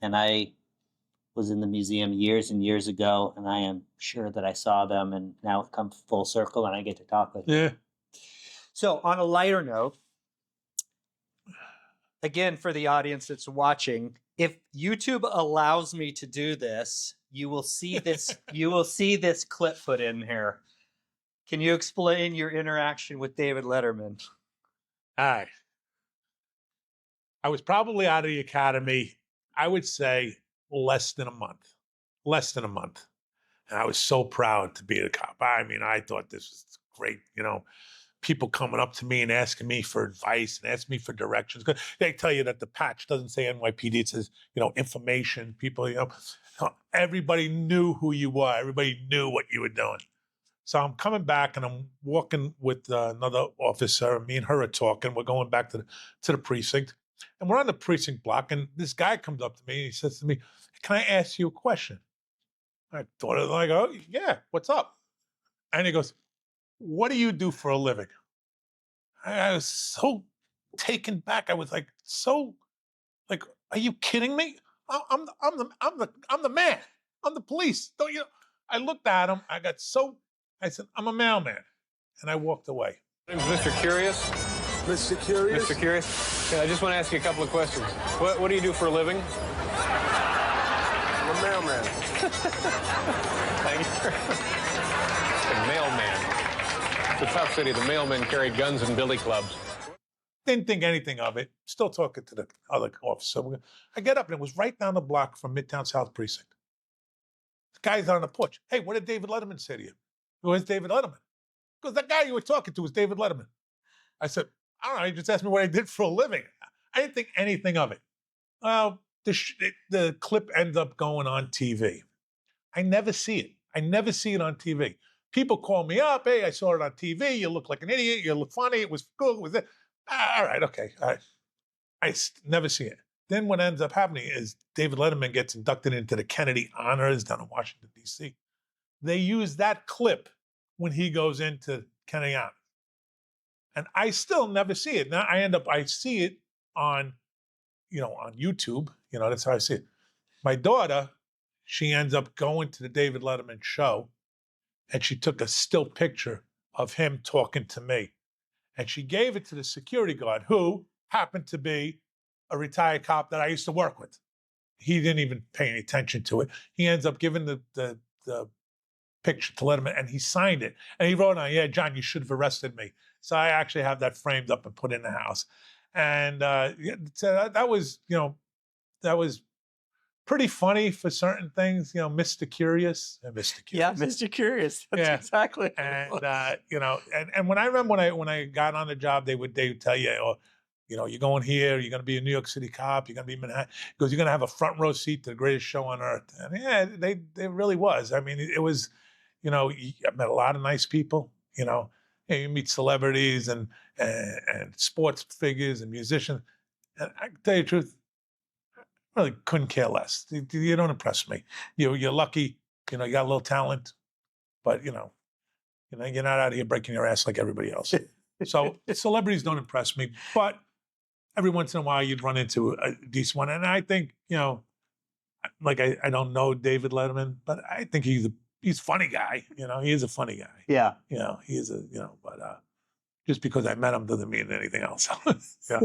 And I was in the museum years and years ago, and I am sure that I saw them, and now it comes full circle, and I get to talk with them. Yeah. So on a lighter note, again, for the audience that's watching, if YouTube allows me to do this, you will see this. You will see this clip put in here. Can you explain your interaction with David Letterman? All right. I was probably out of the academy, I would say less than a month. Less than a month. And I was so proud to be a cop. I mean, I thought this was great, you know. People coming up to me and asking me for advice and asking me for directions. 'Cause they tell you that the patch doesn't say NYPD, it says, you know, information. People, you know, everybody knew who you were. Everybody knew what you were doing. So I'm coming back and I'm walking with another officer. Me and her are talking. We're going back to the precinct. And we're on the precinct block. And this guy comes up to me and he says to me, "Can I ask you a question?" I thought it like, "Oh, yeah, what's up?" And he goes, "What do you do for a living?" I was so taken back. I was like, like, are you kidding me? I'm the man. I'm the police. Don't you? I looked at him. I said, "I'm a mailman," and I walked away. My name's Mr. Curious. Mr. Curious? Mr. Curious. Yeah, I just want to ask you a couple of questions. What do you do for a living? I'm a mailman. Thank you. The mailman. It's a tough city. The mailmen carry guns and billy clubs. Didn't think anything of it. Still talking to the other officer. I get up and it was right down the block from Midtown South Precinct. The guy's on the porch. "Hey, what did David Letterman say to you?" "Where's David Letterman?" Because the guy you were talking to was David Letterman. I said, "I don't know. He just asked me what I did for a living." I didn't think anything of it. Well, the clip ends up going on TV. I never see it. I never see it on TV. People call me up. "Hey, I saw it on TV. You look like an idiot. You look funny. It was cool. It was it." All right, okay. All right. Never see it. Then what ends up happening is David Letterman gets inducted into the Kennedy Honors down in Washington, D.C. They use that clip when he goes into Kennedy Honors. And I still never see it. Now I see it on, on YouTube. That's how I see it. My daughter, she ends up going to the David Letterman show, and she took a still picture of him talking to me. And she gave it to the security guard, who happened to be a retired cop that I used to work with. He didn't even pay any attention to it. He ends up giving the picture to Letterman, and he signed it. And he wrote on, "Yeah, John, you should have arrested me." So I actually have that framed up and put in the house. And so that was pretty funny for certain things, Mr. Curious and Mr. Yeah, Curious. Mr. Curious. That's exactly. And and when I remember when I got on the job, they would tell you, "Oh, you're going here, you're going to be a New York City cop, you're going to be in Manhattan, because you're going to have a front row seat to the greatest show on earth." And yeah, they really was. I mean, it was, I met a lot of nice people. You meet celebrities and sports figures and musicians. And I can tell you the truth, I really couldn't care less. You don't impress me. You're lucky. You got a little talent, but you're not out here breaking your ass like everybody else. So celebrities don't impress me, but every once in a while you'd run into a decent one. And I think, like I don't know David Letterman, but I think he's a funny guy. He is a funny guy. Yeah. He is but just because I met him doesn't mean anything else. Yeah.